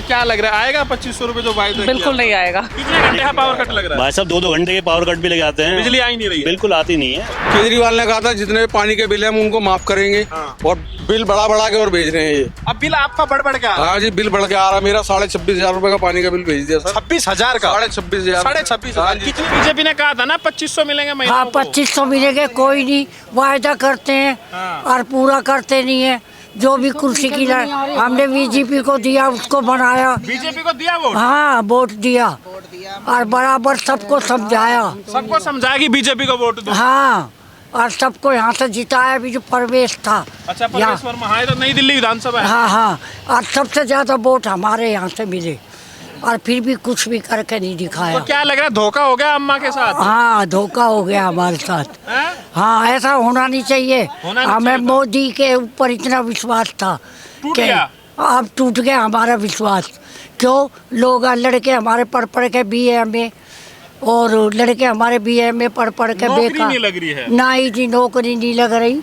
क्या लग रहा है, आएगा 2500 रुपए जो वायदा? बिल्कुल नहीं आएगा। कितने घंटे का पावर कट लग रहा है? भाई साहब 2-2 घंटे के पावर कट भी लगे आते हैं, बिजली आ ही नहीं रही है। बिल्कुल आती नहीं है। केजरीवाल ने कहा था जितने पानी के बिल हैं हम उनको माफ करेंगे, और बिल बढ़ा के और भेज रहे हैं ये। अब बिल आपका बढ़ के आ रहा है। हाँ जी, बिल बढ़ के आ रहा है। मेरा 26,500 रुपए का पानी का बिल भेज दिया सर। 26,000 का? 26,500। 26,500। कितनी बीजेपी ने कहा था ना 2500 मिलेंगे महीने हाँ, को? 2500 मिलेंगे, कोई नहीं, वायदा करते हैं और पूरा करते नहीं है। जो भी कुर्सी की हमने बीजेपी को दिया, उसको बनाया। बीजेपी को दिया वोट? हाँ, वोट दिया और बराबर सबको समझाया। सबको समझाया कि बीजेपी को वोट दो। हाँ, और सबको यहाँ से जिताया भी जो परवेश था। अच्छा, परवेश वर्मा, हाँ, ये तो नई दिल्ली विधानसभा है। हाँ हाँ, और सबसे ज्यादा वोट हमारे यहाँ से मिले, और फिर भी कुछ भी करके नहीं दिखाया। तो क्या लग रहा है, धोखा हो गया अम्मा के साथ? हाँ, धोखा हो गया हमारे साथ। हैं? हाँ, ऐसा होना नहीं चाहिए। होना नहीं हमें चाहिए था। मोदी के ऊपर इतना विश्वास था टूट कि गया। अब टूट गया हमारा विश्वास। क्यों? लोग लड़के हमारे पढ़ के BA में, और लड़के हमारे BA में पढ़ के नौकरी बेकार। नहीं लग रही है। नहीं जी, नौकरी नहीं लग रही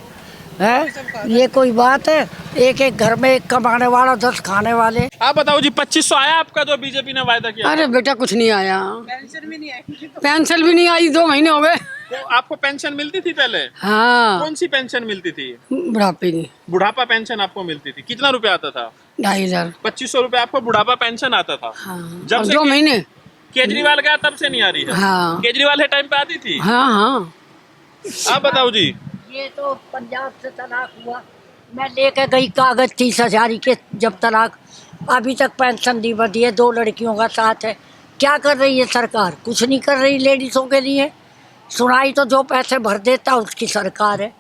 है। ये कोई बात है? एक एक घर में एक कमाने वाला 10 खाने वाले। आप बताओ जी, 2500 आया आपका जो बीजेपी ने वायदा किया? अरे बेटा कुछ नहीं आया, पेंशन भी नहीं आई, 2 महीने हो गए। तो आपको पेंशन मिलती थी पहले? हाँ, कौन सी पेंशन मिलती थी? बुढ़ापे की बुढ़ापा पेंशन आपको मिलती थी। कितना रुपया आता था? 2,500। 2500 रुपया आपको बुढ़ापा पेंशन आता था। हाँ, जब और से 2 महीने। केजरीवाल गया तब से नहीं आ रही है? हाँ। केजरीवाल के टाइम पे आती थी? हाँ हाँ, आप बताओ जी। ये तो पंजाब से तलाक हुआ, मैं लेके गई कागज 30,000 के, जब तलाक, अभी तक पेंशन नहीं बढ़ी है। 2 लड़कियों का साथ है। क्या कर रही है सरकार? कुछ नहीं कर रही लेडीज़ों के लिए। सुनाई तो जो पैसे भर देता उसकी सरकार है।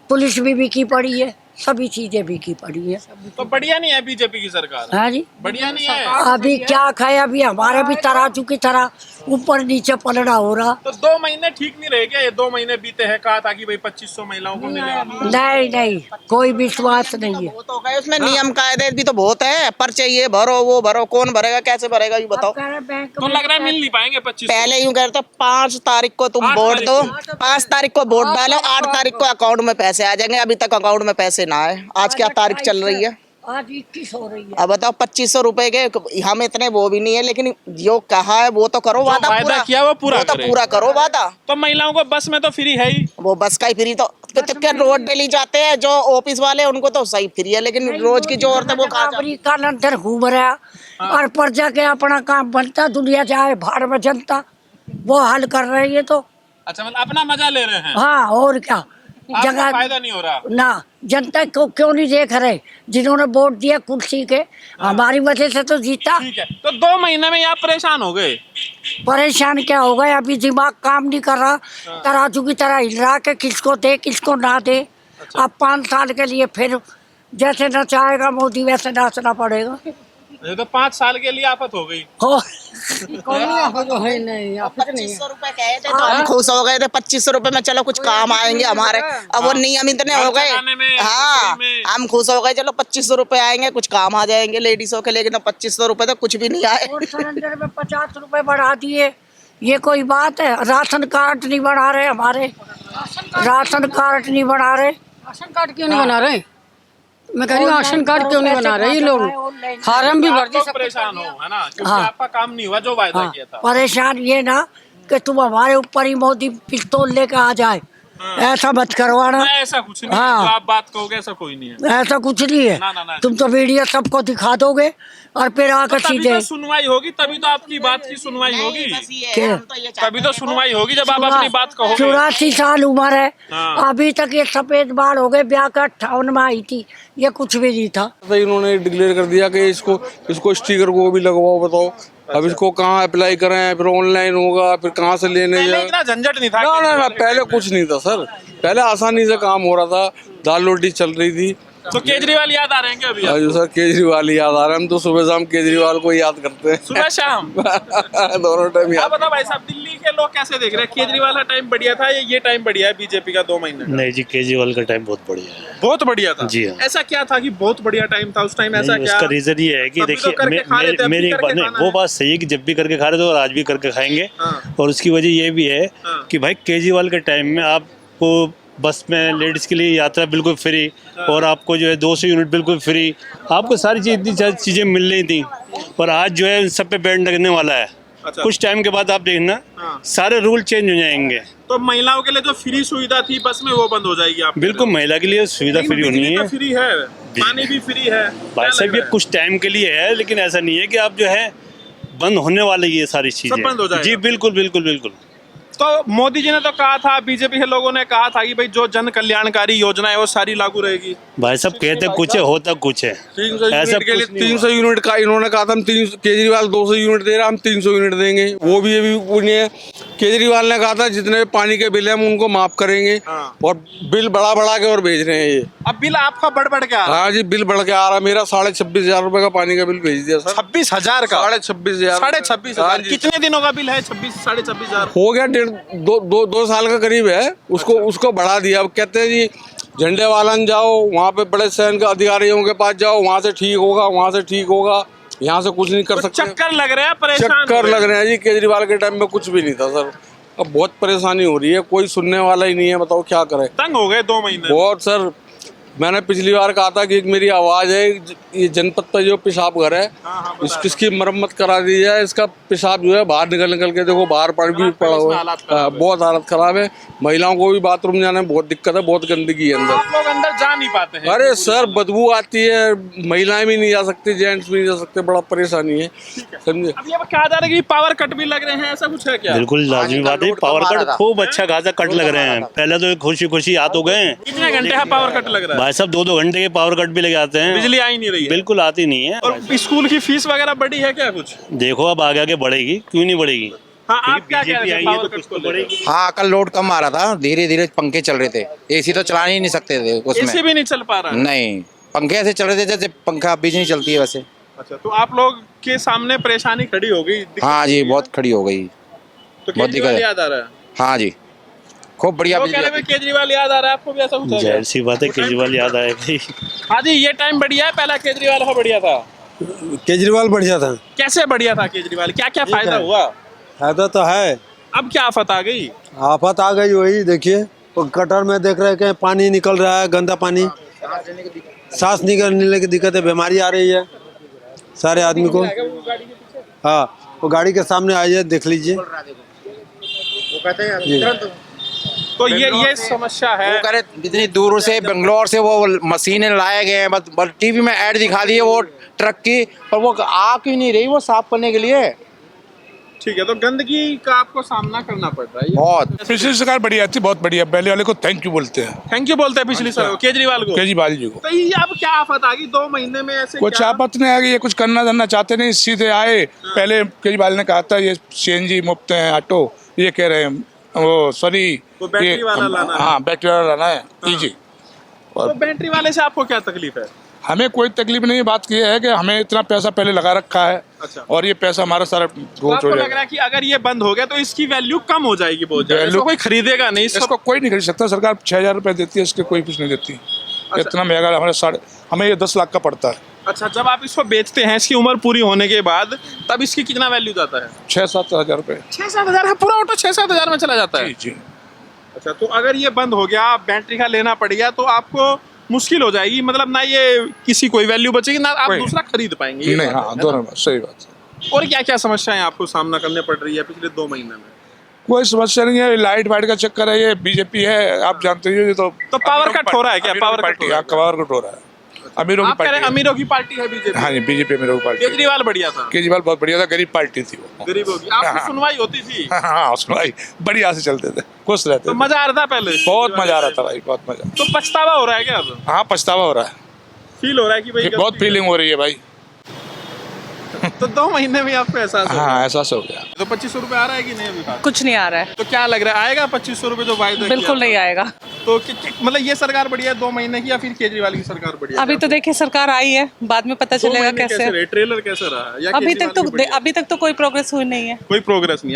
पुलिस भी बिकी पड़ी है, सभी चीजें बिकी पड़ी है। तो बढ़िया नहीं है बीजेपी की सरकार? हाँ जी, बढ़िया नहीं है। अभी क्या खाए? अभी हमारे भी तराजू की तरह ऊपर नीचे पलड़ा हो रहा। तो 2 महीने ठीक नहीं रहे क्या? ये 2 महीने बीते हैं, कहा था कि भाई 2500 महिलाओं को मिलेगा। नहीं नहीं, कोई विश्वास नहीं है। बहुत हो गए उसमें, नियम कायदे भी तो बहुत है। पर्चे ये भरो वो भरो, कौन भरेगा कैसे भरेगा ये बताओ। तो लग रहा है मिल नहीं पाएंगे 2500। पहले यूं कहते 5 तारीख को तुम 8 वोट तारीख दो, को। 5 तारीख को वोट डालो, 8 तारीख को अकाउंट में पैसे आ जाएंगे। अभी तक अकाउंट में पैसे ना आए। आज क्या तारीख चल रही है? आज 21 हो रही है। अब बताओ 2500 रुपए के हम इतने वो भी नहीं है, लेकिन जो कहा है वो तो करो, वादा वायदा किया वो पूरा तो करे। पूरा करो वादा। तो महिलाओं को बस में तो फ्री है ही। वो बस का ही फ्री तो क्या रोड डेली जाते हैं जो ऑफिस वाले, उनको तो सही फ्री है, लेकिन रोज की जो औरत है वो कहाँ जाती है? का लंदर घूम रहा और प्रजा के अपना काम बनता, दुनिया जाए भाड़ में जनता, वो हल कर रही है। तो अच्छा, मतलब अपना मजा ले रहे हैं। हाँ, और क्या? आपको फायदा नहीं हो रहा? ना, जनता को क्यों नहीं देख रहे? जिन्होंने वोट दिया कुर्सी के, हमारी वजह से तो जीता। ठीक है, तो 2 महीने में आप परेशान हो गए? परेशान क्या हो गए? अभी दिमाग काम नहीं कर रहा, तराजू की तरह हिल रहा कि किसको दे किसको ना दे। अब 5 साल के लिए फिर जैसे नचाएगा मोदी वैसे नाचना पड़ेगा। ये तो 5 साल के लिए आफत हो गई। हो, है नहीं, 2500 रुपए कहे थे तो हम खुश हो गए थे। 2500 रुपए में चलो कुछ काम आएंगे हमारे। अब वो नियम इतने हो गए। चलाने में, हाँ, रसोई में। हम खुश हो गए, चलो 2500 रुपए आएंगे, कुछ काम आ जाएंगे लेडीजों के। लेकिन 2500 रुपए तो कुछ भी नहीं आए। और सिलेंडर में 50 रुपए बढ़ा दिए, ये कोई बात है? राशन कार्ड नहीं बना रहे हमारे, राशन कार्ड नहीं बना रहे। राशन कार्ड क्यों नहीं बना रहे? मैं कह रही हूँ राशन कार्ड क्यों नहीं बना रहे ये लोग? फार्म भी भर आप तो परेशान हो, है ना, क्योंकि हाँ। आपका काम नहीं हुआ जो वायदा किया था। परेशान ये ना कि तुम हमारे ऊपर ही मोदी पिस्तौल लेकर आ जाए, ऐसा मत करवाना। ऐसा कुछ नहीं है, हाँ। जो आप बात कहोगे ऐसा कोई नहीं है। ऐसा कुछ नहीं है। ना। तुम तो वीडियो सबको दिखा दोगे और फिर आकर तभी सीधे तो सुनवाई होगी, तभी तो आपकी बात की सुनवाई होगी। क्या? तभी तो सुनवाई होगी जब आप अपनी बात कहोगे। 84 साल उम्र है, हाँ। अभी तक ये सफेद बाल हो गए। ब्याह का 58 में आई थी, ये कुछ भी नहीं था। तो इन्होंने डिक्लेयर कर दिया कि इसको स्टिकर को भी लगवाओ। बताओ अब इसको कहाँ अप्लाई करें, फिर ऑनलाइन होगा, फिर कहाँ से लेने पहले जाए। इतना झंझट नहीं था। ना, पहले कुछ नहीं था सर। पहले आसानी से काम हो रहा था, दाल रोटी चल रही थी। तो केजरीवाल याद आ रहे हैं क्या अभी? आज सर केजरीवाल ही याद आ रहा है। हम तो सुबह शाम केजरीवाल को याद करते हैं। सुबह शाम दोनों टाइम आप याद। बताओ भाई साहब, दिल्ली के लोग कैसे देख रहे हैं? केजरीवाल का टाइम बढ़िया था या ये टाइम बढ़िया है बीजेपी का 2 महीने? नहीं जी, केजरीवाल का टाइम बहुत बढ़िया है। बहुत बढ़िया था जी हाँ। ऐसा क्या था कि बहुत बढ़िया टाइम था उस टाइम? ऐसा नहीं, क्या? उसका रीजन ये है कि तभी तो देखिए करके खा रहे थे, अब भी मेरी करके नहीं, खाना वो है। बात सही है कि जब भी करके खा रहे थे और आज भी करके खाएंगे। हाँ। और उसकी वजह ये भी है हाँ। कि भाई केजरीवाल के टाइम में आपको बस में लेडीज़ के लिए यात्रा बिल्कुल फ्री, और आपको जो है 200 यूनिट बिल्कुल फ्री, आपको सारी चीज़ इतनी सारी चीज़ें मिल रही थी। और आज जो है सब पे बैन लगने वाला है। अच्छा। कुछ टाइम के बाद आप देखना हाँ। सारे रूल चेंज हो जाएंगे। तो महिलाओं के लिए जो फ्री सुविधा थी बस में वो बंद हो जाएगी आप? बिल्कुल महिला के लिए सुविधा फ्री होनी है। फ्री है, पानी भी फ्री है। भाई साहब ये कुछ टाइम के लिए है, लेकिन ऐसा नहीं है कि आप जो है बंद होने वाली ये सारी चीजें बंद हो जाएगा। जी बिल्कुल बिल्कुल बिल्कुल। तो मोदी जी ने तो कहा था, बीजेपी के लोगों ने कहा था कि भाई जो जन कल्याणकारी योजना है वो सारी लागू रहेगी। भाई साहब कहते कुछ है होता कुछ है। 300 ऐसा यूनिट के लिए कुछ नहीं 300 यूनिट का इन्होंने कहा था हम 300, केजरीवाल 200 यूनिट दे रहा हम 300 यूनिट देंगे, वो भी अभी नहीं है। केजरीवाल ने कहा था जितने पानी के बिल है हम उनको माफ करेंगे, हाँ। और बिल बढ़ा के और भेज रहे हैं ये। अब बिल आपका बढ़ के आ रहा है। हाँ जी, बिल बढ़ के आ रहा है। मेरा 26,500 रुपए का पानी का बिल भेज दिया सर। 26,000 का? 26,500। 26,000 कितने दिनों का बिल है? 26,000 हो गया 2 साल का करीब है। उसको बढ़ा दिया। अब कहते हैं जी झंडे वालन जाओ, वहाँ पे बड़े सैन के अधिकारियों के पास जाओ, वहाँ से ठीक होगा, वहाँ से ठीक होगा, यहाँ से कुछ नहीं कर सकते। चक्कर लग रहे हैं, परेशान चक्कर लग रहे हैं जी। केजरीवाल के टाइम में कुछ भी नहीं था सर, अब बहुत परेशानी हो रही है, कोई सुनने वाला ही नहीं है। बताओ क्या करें, तंग हो गए 2 महीने। बहुत सर। मैंने पिछली बार कहा था कि एक मेरी आवाज़ है, ये जनपद पर जो पेशाब घर है इसकी मरम्मत करा दी जाए। इसका पेशाब जो है बाहर निकल के देखो, बाहर पानी भी पड़ा हुआ है, बहुत हालत खराब है। महिलाओं को भी बाथरूम जाने में बहुत दिक्कत है, बहुत गंदगी है अंदर। आप लोग अंदर जा नहीं पाते हैं? अरे सर बदबू आती है, महिलाएं भी नहीं जा सकती, जेंट्स भी नहीं जा सकते, बड़ा परेशानी है समझे। अब ये कहा जा रहा है कि पावर कट भी लग रहे हैं, ऐसा कुछ है क्या? बिल्कुल लाजमी बात है। पावर कट खूब अच्छा खासा कट लग रहे हैं। पहले तो खुशी खुशी आ तो गए, कितने घंटे का पावर कट लग रहा है? भाई साहब 2-2 घंटे के पावर कट भी लगे आते हैं। बिजली आ ही नहीं रही है? बिल्कुल आती नहीं है। और स्कूल की फीस वगैरह बढ़ी है क्या कुछ? देखो अब आगे आगे बढ़ेगी, क्यों नहीं बढ़ेगी। हाँ, आप क्या कह रहे थे पावर कट को लेकर? हाँ कल लोड कम आ रहा था, धीरे धीरे पंखे चल रहे थे, एसी तो चला ही नहीं सकते थे उसमें। एसी भी नहीं चल पा रहा है? नहीं, पंखे ऐसे चल रहे थे जैसे पंखा बिजली चलती है वैसे। अच्छा, तो आप लोग के सामने परेशानी खड़ी हो गई? हाँ जी, बहुत खड़ी हो गई, तो बहुत केजरीवाल दिक्कत है। याद आ रहा है? हाँ जी, खूब बढ़िया वो कह रहे हैं केजरीवाल याद आ रहा है, आपको भी ऐसा कुछ है क्या? जाहिर सी बात है केजरीवाल याद आएगा। हाँ जी, ये टाइम बढ़िया है, पहला केजरीवाल का बढ़िया था? केजरीवाल बढ़िया था। कैसे बढ़िया था केजरीवाल? क्या क्या फायदा हुआ? फायदा तो है। अब क्या आफत आ गई? आफत आ गई, वही देखिए वो गटर में देख रहे हैं पानी निकल रहा है, गंदा पानी, सांस निकलने की दिक्कत है, बीमारी आ रही है सारे आदमी को। हाँ, वो गाड़ी के सामने आइए देख लीजिए। तो ये समस्या है। वो कह रहे इतनी दूर से बेंगलोर से वो मशीनें लाए गए हैं, बस टीवी में ऐड दिखा दिए वो ट्रक की, पर वो आ क्यों नहीं रही वो साफ करने के लिए। ठीक है, तो गंदगी का आपको सामना करना पड़ रहा है बहुत। पिछली सरकार बढ़िया थी, बहुत बढ़िया। पहले वाले को थैंक यू बोलते हैं। थैंक यू बोलते हैं पिछली सरकार केजरीवाल को? केजरीवाल जी को। तो ये अब क्या आफत आ गई 2 महीने में ऐसे? कुछ आफत नहीं आ गई, ये कुछ करना धरना चाहते नहीं, सीधे आए। पहले केजरीवाल ने कहा था ये सीएनजी मुफ्त है ऑटो, ये कह रहे हैं वो सॉरी वो बैटरी वाला लाना है। हाँ बैटरी वाला लाना है जी। तो बैटरी वाले से आपको क्या तकलीफ है? हमें कोई तकलीफ नहीं, बात ये है कि हमें इतना पैसा पहले लगा रखा है। अच्छा। और ये पैसा हमारा सारा तो रोज आपको हो लग जाएगा। रहा है कि अगर ये बंद हो गया तो इसकी वैल्यू कम हो जाएगी बहुत ज्यादा, इसको कोई खरीदेगा नहीं? इसको कोई नहीं खरीद सकता। सरकार 6,000 रुपए देती है, इसके कोई कुछ नहीं देती। इतना महंगा हमें ये 10 लाख का पड़ता है। अच्छा, जब आप इसको बेचते हैं इसकी उम्र पूरी होने के बाद, तब इसकी कितना वैल्यू जाता है? 6-7 हजार रुपए। 6-7 हजार है? पूरा ऑटो 6-7 हजार में चला जाता है? जी जी। अच्छा, तो अगर ये बंद हो गया, बैटरी का लेना पड़ गया, तो आपको मुश्किल हो जाएगी, मतलब ना ये किसी कोई वैल्यू बचेगी ना आप दूसरा खरीद पाएंगे। ये नहीं, बात हाँ है दोनों ना? सही बात है। और क्या क्या समस्याएं आपको सामना करने पड़ रही है पिछले 2 महीने में? कोई समस्या नहीं है, लाइट वाइट का चक्कर है, ये बीजेपी है आप जानते हो। ये तो पावर कट हो रहा है क्या? पावर कट हो रहा है? पावर कट हो रहा है। अमीरों की आप कह रहे हैं पार्टी। अमीरों की पार्टी है बीजेपी? हाँ जी, बीजेपी अमीरों की पार्टी। केजरीवाल बढ़िया था? केजरीवाल बहुत बढ़िया था, गरीब पार्टी थी वो। गरीबों की आपकी सुनवाई होती थी? हाँ सुनवाई बढ़िया से चलते थे, खुश रहते तो थे। मजा आ रहा था पहले? बहुत मजा आ रहा था भाई, बहुत मजा। तो पछतावा हो रहा है क्या अब? हाँ पछतावा हो रहा है, फील हो रहा है कि भाई बहुत फीलिंग हो रही है भाई। तो 2 महीने में आपको एहसास हो हाँ एहसास हो गया। तो 2500 रुपए आ रहा है कि नहीं अभी? कुछ नहीं आ रहा है, तो क्या लग रहा है आएगा 2500 रुपए जो वायदा? बिल्कुल नहीं आएगा। तो मतलब ये सरकार बढ़िया है 2 महीने की, या फिर केजरीवाल की सरकार बढ़िया है? अभी तो देखिए सरकार आई है, बाद में पता 2 चलेगा महीने कैसे। रहे? ट्रेलर कैसा रहा? या अभी केजरीवाल की बढ़िया है? तक तो कोई प्रोग्रेस हुई नहीं है। कोई प्रोग्रेस नहीं है।